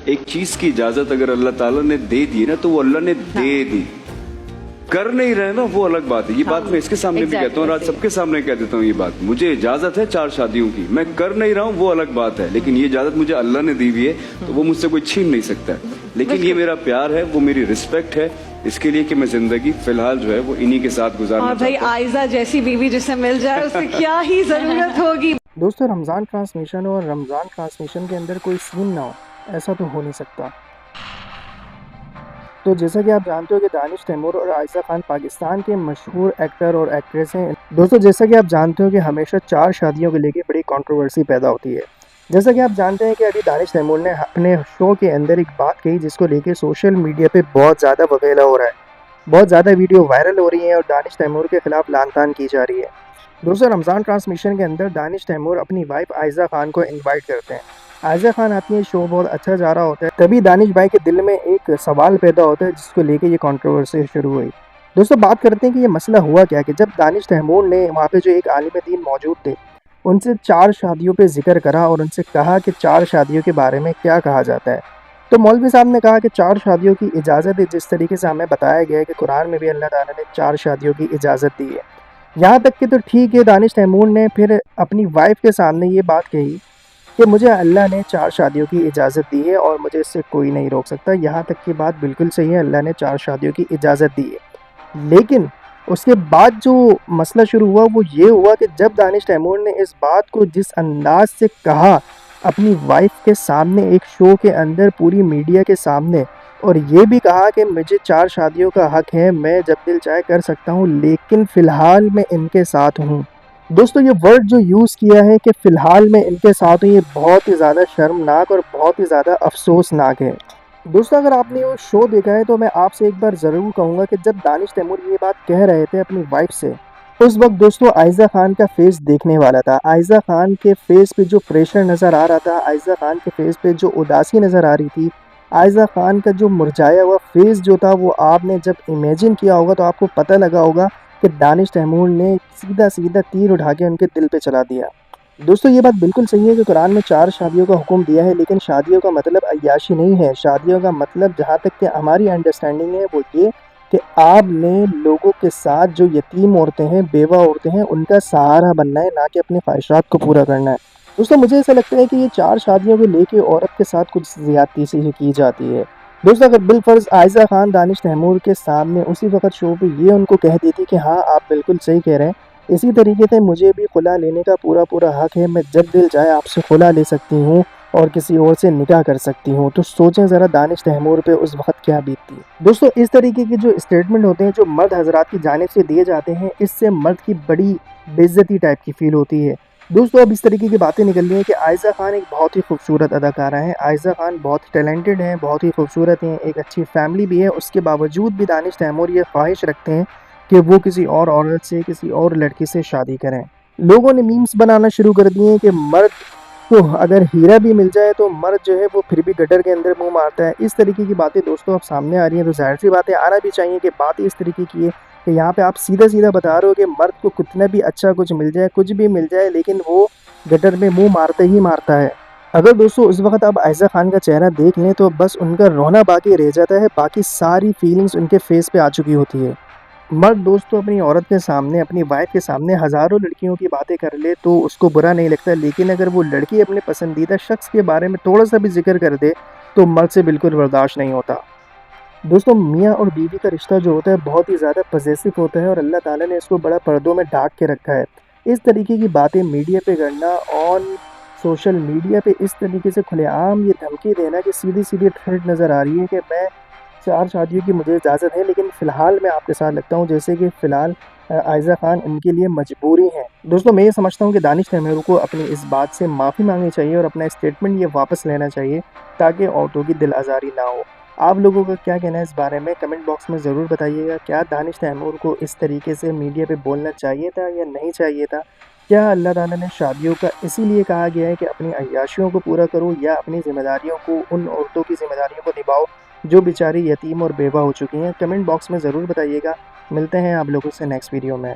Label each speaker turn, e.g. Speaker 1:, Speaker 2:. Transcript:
Speaker 1: एक चीज की इजाजत अगर अल्लाह ताला ने दे दी ना तो वो अल्लाह ने दे दी। कर नहीं रहे ना वो अलग बात है। ये बात मैं इसके सामने भी कहता हूँ, आज सबके सामने कह देता हूँ ये बात। मुझे इजाजत है 4 शादियों की, मैं कर नहीं रहा हूँ वो अलग बात है, लेकिन ये इजाजत मुझे अल्लाह ने दी हुई है तो वो मुझसे कोई छीन नहीं सकता। लेकिन ये मेरा प्यार है, वो मेरी रिस्पेक्ट है इसके लिए कि मैं जिंदगी फिलहाल जो है वो इन्हीं के साथ गुजारना
Speaker 2: और भाई आयजा जैसी बीवी जिसे मिल जाए उससे क्या ही जरूरत होगी।
Speaker 3: दोस्तों, रमज़ान ट्रांसमिशन और रमज़ान ट्रांसमिशन के अंदर कोई सीन ना हो, ऐसा तो हो नहीं सकता। तो जैसा कि आप जानते हो कि दानिश तैमूर और आयशा खान पाकिस्तान के मशहूर एक्टर और एक्ट्रेस हैं। दोस्तों, जैसा कि आप जानते हो कि हमेशा 4 शादियों को लेके बड़ी कंट्रोवर्सी पैदा होती है। जैसा कि आप जानते हैं कि अभी दानिश तैमूर ने अपने शो के अंदर एक बात कही जिसको लेके सोशल मीडिया पे बहुत ज़्यादा बवेला हो रहा है, बहुत ज़्यादा वीडियो वायरल हो रही है और दानिश तैमूर के खिलाफ लानतान की जा रही है। दोस्तों, रमज़ान ट्रांसमिशन के अंदर दानिश तैमूर अपनी वाइफ आयशा खान को इनवाइट करते हैं। आयशा खान आती है, शो बहुत अच्छा जा रहा होता है, तभी दानिश भाई के दिल में एक सवाल पैदा होता है जिसको लेके ये कंट्रोवर्सी शुरू हुई। दोस्तों, बात करते हैं कि ये मसला हुआ क्या कि जब दानिश तैमूर ने वहाँ पे जो एक आलिम दीन मौजूद थे उनसे 4 शादियों पे जिक्र करा और उनसे कहा कि 4 शादियों के बारे में क्या कहा जाता है, तो मौलवी साहब ने कहा कि 4 शादियों की इजाज़त है। जिस तरीके से हमें बताया गया है कि कुरान में भी अल्लाह ताला ने 4 शादियों की इजाज़त दी है। यहाँ तक कि तो ठीक है, दानिश तैमूर ने फिर अपनी वाइफ के सामने ये बात कही कि मुझे अल्लाह ने 4 शादियों की इजाज़त दी है और मुझे इससे कोई नहीं रोक सकता। यहाँ तक की बात बिल्कुल सही है, अल्लाह ने 4 शादियों की इजाज़त दी है। लेकिन उसके बाद जो मसला शुरू हुआ वो ये हुआ कि जब दानिश तैमूर ने इस बात को जिस अंदाज से कहा अपनी वाइफ के सामने, एक शो के अंदर पूरी मीडिया के सामने, और ये भी कहा कि मुझे 4 शादियों का हक है, मैं जब दिल चाहे कर सकता हूँ, लेकिन फ़िलहाल मैं इनके साथ हूँ। दोस्तों, ये वर्ड जो यूज़ किया है कि फ़िलहाल मैं इनके साथ हूँ, ये बहुत ही ज़्यादा शर्मनाक और बहुत ही ज़्यादा अफसोसनाक है। दोस्तों, अगर आपने वो शो देखा है तो मैं आपसे एक बार ज़रूर कहूँगा कि जब दानिश तैमूर ये बात कह रहे थे अपनी वाइफ से, उस वक्त दोस्तों आयशा खान का फेस देखने वाला था। आयशा खान के फेस पे जो प्रेशर नज़र आ रहा था, आयशा खान के फेस पे जो उदासी नज़र आ रही थी, आयशा खान का जो मुरझाया हुआ फेस जो था, वो आपने जब इमेजिन किया होगा तो आपको पता लगा होगा कि दानिश तैमूर ने सीधा सीधा तीर उठा के उनके दिल पे चला दिया। दोस्तों, ये बात बिल्कुल सही है कि कुरान में 4 शादियों का हुक्म दिया है, लेकिन शादियों का मतलब अय्याशी नहीं है। शादियों का मतलब, जहाँ तक कि हमारी अंडरस्टैंडिंग है, वो ये कि आपने लोगों के साथ जो यतीम औरतें हैं, बेवा औरतें हैं, उनका सहारा बनना है, ना कि अपनी ख्वाहिशात को पूरा करना है। दोस्तों, मुझे ऐसा लगता है कि ये 4 शादियों को लेके औरत के साथ कुछ ज़्यादती सी की जाती है। दोस्तों, अगर बिलफ़र्ज़ आयशा खान दानिश तैमूर के सामने उसी वक़्त शो पे ये उनको कह देती कि हाँ, आप बिल्कुल सही कह रहे हैं, इसी तरीके से मुझे भी खुला लेने का पूरा हक है, मैं जब दिल चाहे आपसे खुला ले सकती हूँ और किसी और से निकाह कर सकती हूँ, तो सोचें ज़रा दानिश तैमूर पे उस वक़्त क्या बीतती। दोस्तों, इस तरीके के जो स्टेटमेंट होते हैं, जो मर्द हज़रात की जानिब से दिए जाते हैं, इससे मर्द की बड़ी बेइज़्ज़ती टाइप की फ़ील होती है। दोस्तों, अब इस तरीके की बातें निकल रही हैं कि आयशा खान एक बहुत ही खूबसूरत अदाकारा है, आयशा खान बहुत टैलेंटेड हैं, बहुत ही खूबसूरत हैं, एक अच्छी फैमिली भी है, उसके बावजूद भी दानिश तैमूर ये ख्वाहिश रखते हैं कि वो किसी और औरत से, किसी और लड़की से शादी करें। लोगों ने मीम्स बनाना शुरू कर दिए हैं कि मर्द को अगर हीरा भी मिल जाए तो मर्द जो है वो फिर भी गटर के अंदर मुँह मारता है। इस तरीके की बातें दोस्तों अब सामने आ रही हैं, तो ज़ाहिर-सी बात है, आना भी चाहिए कि बात इस तरीके की है कि यहाँ पे आप सीधा-सीधा बता रहे हो कि मर्द को कितना भी अच्छा कुछ मिल जाए, कुछ भी मिल जाए, लेकिन वो गटर में मुँह मारते ही मारता है। अगर दोस्तों उस वक़्त आप आयशा खान का चेहरा देख लें तो बस उनका रोना बाकी रह जाता है, बाकी सारी फीलिंग्स उनके फेस पे आ चुकी होती है। मर्द दोस्तों अपनी औरत के सामने, अपनी वाइफ के सामने हज़ारों लड़कियों की बातें कर ले तो उसको बुरा नहीं लगता, लेकिन अगर वो लड़की अपने पसंदीदा शख्स के बारे में थोड़ा-सा भी ज़िक्र कर दे तो मर्द से बिल्कुल बर्दाश्त नहीं होता। दोस्तों, मियाँ और बीवी का रिश्ता जो होता है बहुत ही ज़्यादा पॉसेसिव होता है और अल्लाह ताला ने इसको बड़ा पर्दों में ढाँक के रखा है। इस तरीके की बातें मीडिया पे करना, ऑन सोशल मीडिया पे इस तरीके से खुलेआम ये धमकी देना कि सीधी-सीधी थ्रेट नज़र आ रही है कि मैं 4 शादियों की मुझे इजाज़त है, लेकिन फ़िलहाल मैं आपके साथ लगता हूँ, जैसे कि फ़िलहाल आयशा खान उनके लिए मजबूरी है। दोस्तों, मैं ये समझता हूँ कि दानिश तैमूर को अपनी इस बात से माफ़ी माँगनी चाहिए और अपना स्टेटमेंट ये वापस लेना चाहिए ताकि औरतों की दिल आज़ारी ना हो। आप लोगों का क्या कहना है इस बारे में? कमेंट बॉक्स में ज़रूर बताइएगा। क्या दानिश तैमूर को इस तरीके से मीडिया पे बोलना चाहिए था या नहीं चाहिए था? क्या अल्लाह ताला ने शादियों का इसीलिए कहा गया है कि अपनी अय्याशियों को पूरा करो, या अपनी ज़िम्मेदारियों को, उन औरतों की ज़िम्मेदारियों को निभाओ जो बेचारी यतीम और बेवा हो चुकी हैं? कमेंट बॉक्स में ज़रूर बताइएगा। मिलते हैं आप लोगों से नेक्स्ट वीडियो में।